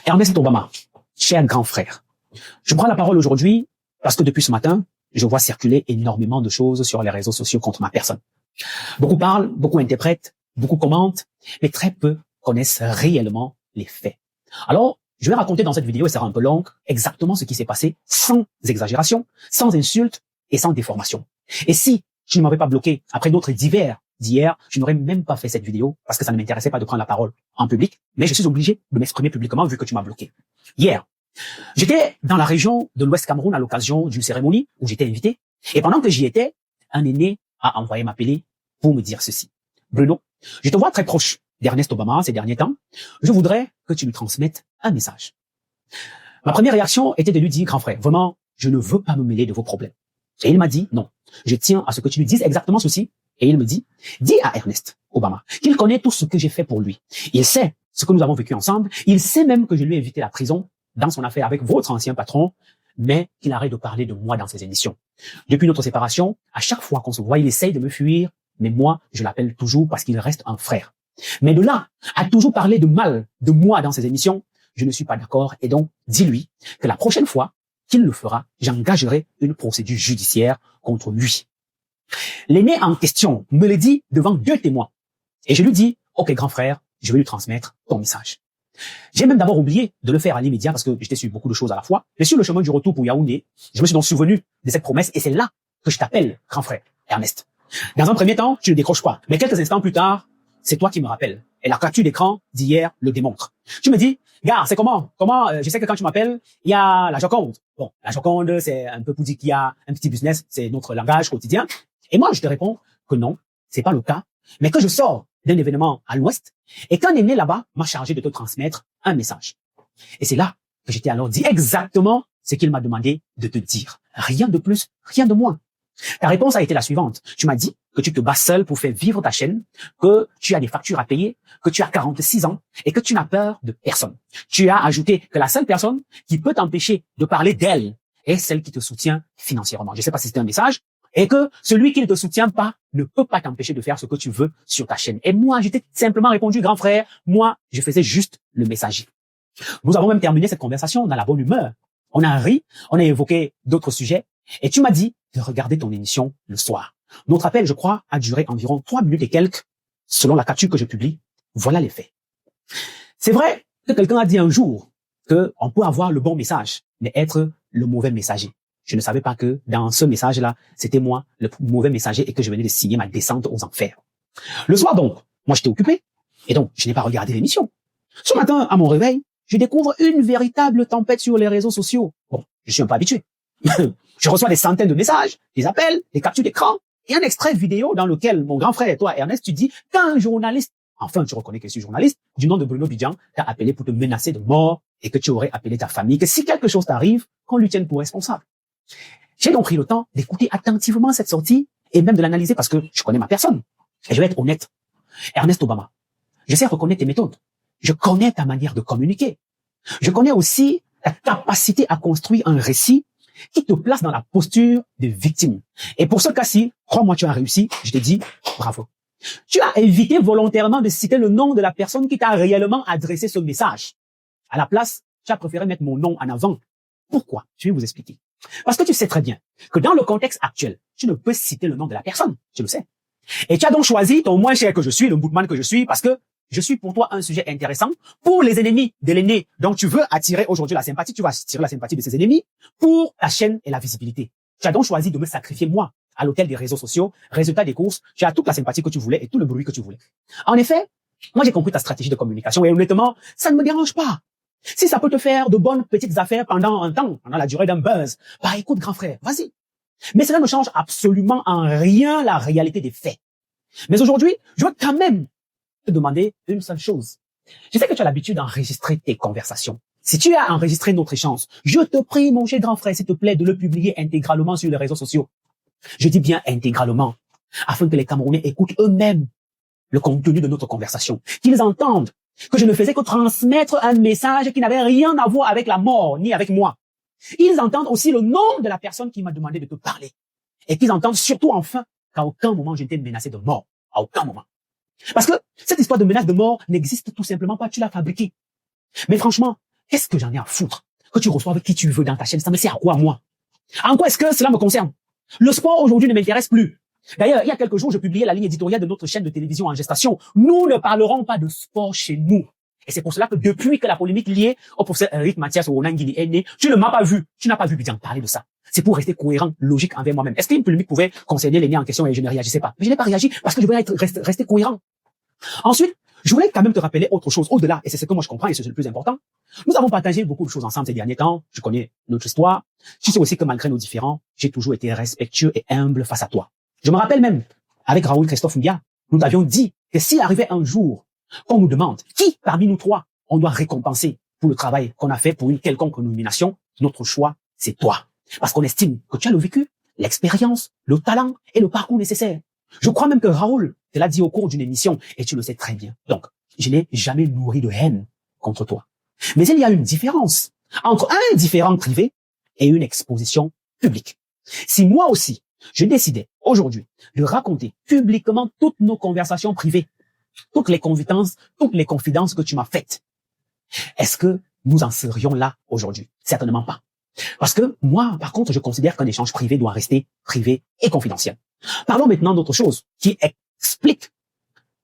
Ernest Obama, cher grand frère, je prends la parole aujourd'hui parce que depuis ce matin, je vois circuler énormément de choses sur les réseaux sociaux contre ma personne. Beaucoup parlent, beaucoup interprètent, beaucoup commentent, mais très peu connaissent réellement les faits. Alors, je vais raconter dans cette vidéo, et ça sera un peu longue, exactement ce qui s'est passé sans exagération, sans insulte et sans déformation. Et si je ne m'avais pas bloqué après d'autres divers d'hier, je n'aurais même pas fait cette vidéo parce que ça ne m'intéressait pas de prendre la parole en public, mais je suis obligé de m'exprimer publiquement vu que tu m'as bloqué. Hier, j'étais dans la région de l'Ouest Cameroun à l'occasion d'une cérémonie où j'étais invité, et pendant que j'y étais, un aîné a envoyé m'appeler pour me dire ceci. Bruno, je te vois très proche d'Ernest Obama ces derniers temps, je voudrais que tu lui transmettes un message. Ma première réaction était de lui dire, grand frère, vraiment, je ne veux pas me mêler de vos problèmes. Et il m'a dit, non, je tiens à ce que tu lui dises exactement ceci. Et il me dit, dis à Ernest Obama qu'il connaît tout ce que j'ai fait pour lui. Il sait ce que nous avons vécu ensemble. Il sait même que je lui ai évité la prison dans son affaire avec votre ancien patron, mais qu'il arrête de parler de moi dans ses émissions. Depuis notre séparation, à chaque fois qu'on se voit, il essaye de me fuir, mais moi, je l'appelle toujours parce qu'il reste un frère. Mais de là à toujours parler de mal de moi dans ses émissions, je ne suis pas d'accord. Et donc, dis-lui que la prochaine fois qu'il le fera, j'engagerai une procédure judiciaire contre lui. L'aîné en question me le dit devant 2 témoins. Et je lui dis, ok grand frère, je vais lui transmettre ton message. J'ai même d'abord oublié de le faire à l'immédiat parce que j'étais sur beaucoup de choses à la fois. Mais sur le chemin du retour pour Yaoundé, je me suis donc souvenu de cette promesse et c'est là que je t'appelle, grand frère, Ernest. Dans un premier temps, tu ne décroches pas. Mais quelques instants plus tard, c'est toi qui me rappelles. Et la capture d'écran d'hier le démontre. Tu me dis, gars, c'est comment, je sais que quand tu m'appelles, il y a la Joconde. Bon, la Joconde, c'est un peu pour dire qu'il y a un petit business, c'est notre langage quotidien. Et moi, je te réponds que non, c'est pas le cas, mais que je sors d'un événement à l'ouest et qu'un aîné là-bas m'a chargé de te transmettre un message. Et c'est là que j'étais alors dit exactement ce qu'il m'a demandé de te dire. Rien de plus, rien de moins. Ta réponse a été la suivante. Tu m'as dit que tu te bats seul pour faire vivre ta chaîne, que tu as des factures à payer, que tu as 46 ans et que tu n'as peur de personne. Tu as ajouté que la seule personne qui peut t'empêcher de parler d'elle est celle qui te soutient financièrement. Je ne sais pas si c'était un message. Et que celui qui ne te soutient pas ne peut pas t'empêcher de faire ce que tu veux sur ta chaîne. Et moi, j'étais simplement répondu, grand frère, moi, je faisais juste le messager. Nous avons même terminé cette conversation dans la bonne humeur. On a ri, on a évoqué d'autres sujets, et tu m'as dit de regarder ton émission le soir. Notre appel, je crois, a duré environ 3 minutes et quelques, selon la capture que je publie. Voilà les faits. C'est vrai que quelqu'un a dit un jour qu'on peut avoir le bon message, mais être le mauvais messager. Je ne savais pas que dans ce message-là, c'était moi le mauvais messager et que je venais de signer ma descente aux enfers. Le soir donc, moi j'étais occupé et donc je n'ai pas regardé l'émission. Ce matin, à mon réveil, je découvre une véritable tempête sur les réseaux sociaux. Bon, je suis un peu habitué. Je reçois des centaines de messages, des appels, des captures d'écran et un extrait vidéo dans lequel mon grand frère et toi, Ernest, tu dis qu'un journaliste, enfin tu reconnais que je suis journaliste, du nom de Bruno Bidjan, t'a appelé pour te menacer de mort et que tu aurais appelé ta famille, que si quelque chose t'arrive, qu'on lui tienne pour responsable. J'ai donc pris le temps d'écouter attentivement cette sortie et même de l'analyser parce que je connais ma personne. Et je vais être honnête. Ernest Obama, je sais reconnaître tes méthodes. Je connais ta manière de communiquer. Je connais aussi ta capacité à construire un récit qui te place dans la posture de victime. Et pour ce cas-ci, crois-moi, tu as réussi. Je te dis bravo. Tu as évité volontairement de citer le nom de la personne qui t'a réellement adressé ce message. À la place, tu as préféré mettre mon nom en avant. Pourquoi? Je vais vous expliquer. Parce que tu sais très bien que dans le contexte actuel, tu ne peux citer le nom de la personne, tu le sais. Et tu as donc choisi ton moins cher que je suis, le bootman que je suis, parce que je suis pour toi un sujet intéressant pour les ennemis de l'aîné. Donc tu veux attirer aujourd'hui la sympathie, tu vas attirer la sympathie de ses ennemis pour ta chaîne et la visibilité. Tu as donc choisi de me sacrifier moi à l'hôtel des réseaux sociaux. Résultat des courses, tu as toute la sympathie que tu voulais et tout le bruit que tu voulais. En effet, moi j'ai compris ta stratégie de communication et honnêtement, ça ne me dérange pas. Si ça peut te faire de bonnes petites affaires pendant un temps, pendant la durée d'un buzz, bah écoute grand frère, vas-y. Mais cela ne change absolument en rien la réalité des faits. Mais aujourd'hui, je veux quand même te demander une seule chose. Je sais que tu as l'habitude d'enregistrer tes conversations. Si tu as enregistré notre échange, je te prie mon cher grand frère, s'il te plaît, de le publier intégralement sur les réseaux sociaux. Je dis bien intégralement, afin que les Camerounais écoutent eux-mêmes le contenu de notre conversation, qu'ils entendent que je ne faisais que transmettre un message qui n'avait rien à voir avec la mort, ni avec moi. Ils entendent aussi le nom de la personne qui m'a demandé de te parler. Et qu'ils entendent surtout enfin qu'à aucun moment je n'étais menacé de mort. À aucun moment. Parce que cette histoire de menace de mort n'existe tout simplement pas, tu l'as fabriquée. Mais franchement, Qu'est-ce que j'en ai à foutre que tu reçoives qui tu veux dans ta chaîne? Ça me sert à quoi, moi? En quoi est-ce que cela me concerne? Le sport aujourd'hui ne m'intéresse plus. D'ailleurs, il y a quelques jours, je publiais la ligne éditoriale de notre chaîne de télévision en gestation. Nous ne parlerons pas de sport chez nous. Et c'est pour cela que depuis que la polémique liée au professeur Eric Mathias Owonangini est née, tu ne m'as pas vu. Tu n'as pas vu bien parler de ça. C'est pour rester cohérent, logique envers moi-même. Est-ce qu'une polémique pouvait concerner l'aîné en question et je ne réagissais pas? Mais je n'ai pas réagi parce que je voulais rester cohérent. Ensuite, je voulais quand même te rappeler autre chose au-delà, et c'est ce que moi je comprends et c'est le plus important. Nous avons partagé beaucoup de choses ensemble ces derniers temps. Je connais notre histoire. Tu sais aussi que malgré nos différends, j'ai toujours été respectueux et humble face à toi. Je me rappelle même, avec Raoul Christophe Mbia, nous avions dit que s'il arrivait un jour qu'on nous demande qui parmi nous trois on doit récompenser pour le travail qu'on a fait pour une quelconque nomination, notre choix, c'est toi. Parce qu'on estime que tu as le vécu, l'expérience, le talent et le parcours nécessaire. Je crois même que Raoul te l'a dit au cours d'une émission et tu le sais très bien. Donc, je n'ai jamais nourri de haine contre toi. Mais il y a une différence entre un différend privé et une exposition publique. Si moi aussi, je décidais aujourd'hui de raconter publiquement toutes nos conversations privées, toutes les confidences que tu m'as faites, est-ce que nous en serions là aujourd'hui? Certainement pas. Parce que moi, par contre, je considère qu'un échange privé doit rester privé et confidentiel. Parlons maintenant d'autre chose qui explique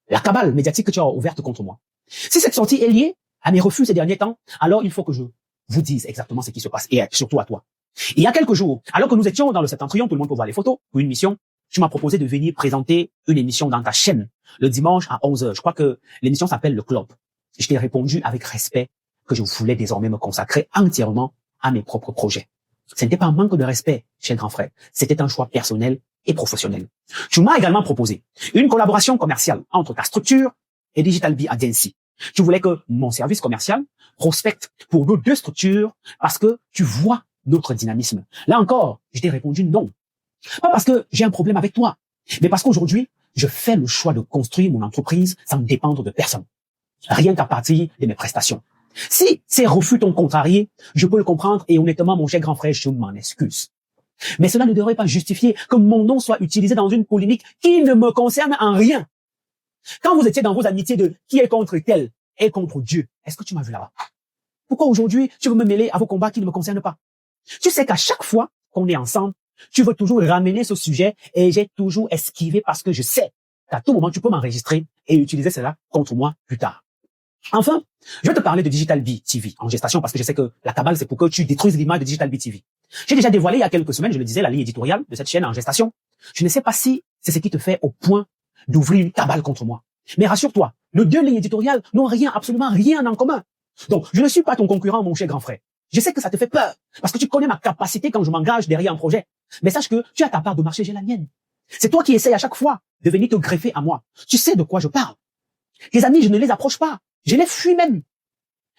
la cabale médiatique que tu as ouverte contre moi. Si cette sortie est liée à mes refus ces derniers temps, alors il faut que je vous dise exactement ce qui se passe, et surtout à toi. Il y a quelques jours, alors que nous étions dans le Septentrion, tout le monde peut voir les photos, pour une mission, tu m'as proposé de venir présenter une émission dans ta chaîne le dimanche à 11h. Je crois que l'émission s'appelle Le Club. Je t'ai répondu avec respect que je voulais désormais me consacrer entièrement à mes propres projets. Ce n'était pas un manque de respect, cher grand frère. C'était un choix personnel et professionnel. Tu m'as également proposé une collaboration commerciale entre ta structure et Digital Bee Agency. Tu voulais que mon service commercial prospecte pour nos deux structures parce que tu vois notre dynamisme. Là encore, je t'ai répondu non. Pas parce que j'ai un problème avec toi, mais parce qu'aujourd'hui, je fais le choix de construire mon entreprise sans dépendre de personne. Rien qu'à partir de mes prestations. Si ces refus t'ont contrarié, je peux le comprendre et honnêtement, mon cher grand frère, je m'en excuse. Mais cela ne devrait pas justifier que mon nom soit utilisé dans une polémique qui ne me concerne en rien. Quand vous étiez dans vos amitiés de qui est contre tel et contre Dieu, est-ce que tu m'as vu là-bas? Pourquoi aujourd'hui tu veux me mêler à vos combats qui ne me concernent pas? Tu sais qu'à chaque fois qu'on est ensemble, tu veux toujours ramener ce sujet et j'ai toujours esquivé parce que je sais qu'à tout moment tu peux m'enregistrer et utiliser cela contre moi plus tard. Enfin, je vais te parler de Digital Bee TV en gestation parce que je sais que la cabale c'est pour que tu détruises l'image de Digital Bee TV. J'ai déjà dévoilé il y a quelques semaines, je le disais, la ligne éditoriale de cette chaîne en gestation. Je ne sais pas si c'est ce qui te fait au point d'ouvrir une cabale contre moi. Mais rassure-toi, nos deux lignes éditoriales n'ont absolument rien en commun. Donc, je ne suis pas ton concurrent, mon cher grand frère. Je sais que ça te fait peur, parce que tu connais ma capacité quand je m'engage derrière un projet. Mais sache que tu as ta part de marché, j'ai la mienne. C'est toi qui essayes à chaque fois de venir te greffer à moi. Tu sais de quoi je parle. Tes amis, je ne les approche pas. Je les fuis même.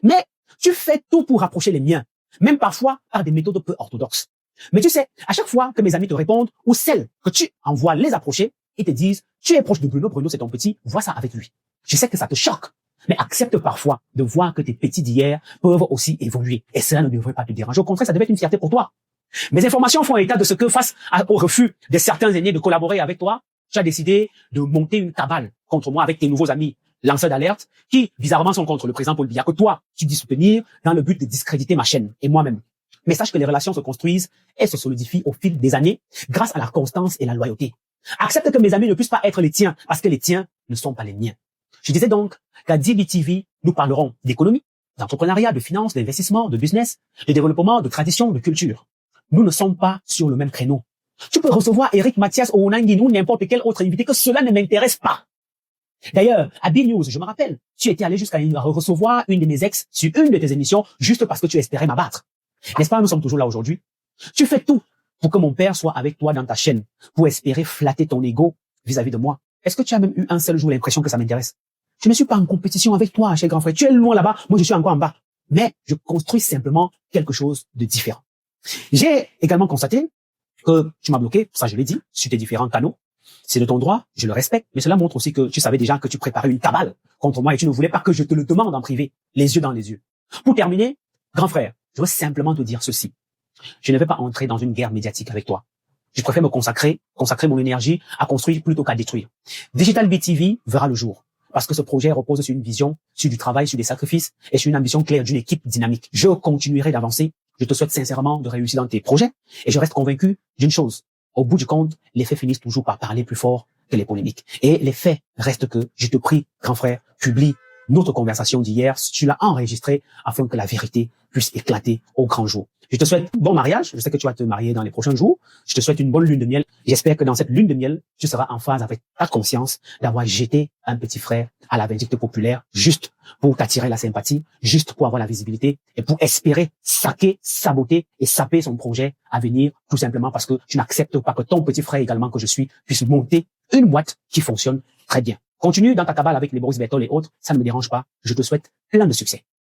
Mais tu fais tout pour rapprocher les miens, même parfois par des méthodes peu orthodoxes. Mais tu sais, à chaque fois que mes amis te répondent, ou celles que tu envoies les approcher, ils te disent, tu es proche de Bruno, Bruno c'est ton petit, vois ça avec lui. Je sais que ça te choque, mais accepte parfois de voir que tes petits d'hier peuvent aussi évoluer. Et cela ne devrait pas te déranger. Au contraire, ça devait être une fierté pour toi. Mes informations font état de ce que face au refus de certains aînés de collaborer avec toi, tu as décidé de monter une cabale contre moi avec tes nouveaux amis lanceurs d'alerte qui, bizarrement, sont contre le président Paul Biya, que toi, tu dis soutenir dans le but de discréditer ma chaîne et moi-même. Mais sache que les relations se construisent et se solidifient au fil des années grâce à la constance et la loyauté. Accepte que mes amis ne puissent pas être les tiens parce que les tiens ne sont pas les miens. Je disais donc qu'à DB TV, nous parlerons d'économie, d'entrepreneuriat, de finance, d'investissement, de business, de développement, de tradition, de culture. Nous ne sommes pas sur le même créneau. Tu peux recevoir Eric Mathias Owonangini ou n'importe quel autre invité que cela ne m'intéresse pas. D'ailleurs, à B-News, je me rappelle, tu étais allé jusqu'à recevoir une de mes ex sur une de tes émissions juste parce que tu espérais m'abattre. N'est-ce pas, nous sommes toujours là aujourd'hui. Tu fais tout pour que mon père soit avec toi dans ta chaîne, pour espérer flatter ton ego vis-à-vis de moi. Est-ce que tu as même eu un seul jour l'impression que ça m'intéresse? Je ne suis pas en compétition avec toi, cher grand frère. Tu es loin là-bas, moi je suis encore en bas. Mais je construis simplement quelque chose de différent. J'ai également constaté que tu m'as bloqué, ça je l'ai dit, sur tes différents canaux. C'est de ton droit, je le respecte, mais cela montre aussi que tu savais déjà que tu préparais une cabale contre moi et tu ne voulais pas que je te le demande en privé, les yeux dans les yeux. Pour terminer, grand frère, je veux simplement te dire ceci. Je ne vais pas entrer dans une guerre médiatique avec toi. Je préfère me consacrer mon énergie à construire plutôt qu'à détruire. Digital Bee TV verra le jour. parce que ce projet repose sur une vision, sur du travail, sur des sacrifices et sur une ambition claire d'une équipe dynamique. Je continuerai d'avancer. Je te souhaite sincèrement de réussir dans tes projets et je reste convaincu d'une chose. Au bout du compte, les faits finissent toujours par parler plus fort que les polémiques. Et les faits restent que, je te prie, grand frère, publie notre conversation d'hier, si tu l'as enregistrée, afin que la vérité puisse éclater au grand jour. Je te souhaite bon mariage. Je sais que tu vas te marier dans les prochains jours. Je te souhaite une bonne lune de miel. J'espère que dans cette lune de miel, tu seras en phase avec ta conscience d'avoir jeté un petit frère à la vindicte populaire juste pour t'attirer la sympathie, juste pour avoir la visibilité et pour espérer saquer, saboter et saper son projet à venir, tout simplement parce que tu n'acceptes pas que ton petit frère également que je suis puisse monter une boîte qui fonctionne très bien. Continue dans ta cabale avec les Boris Berthold et autres, ça ne me dérange pas. Je te souhaite plein de succès.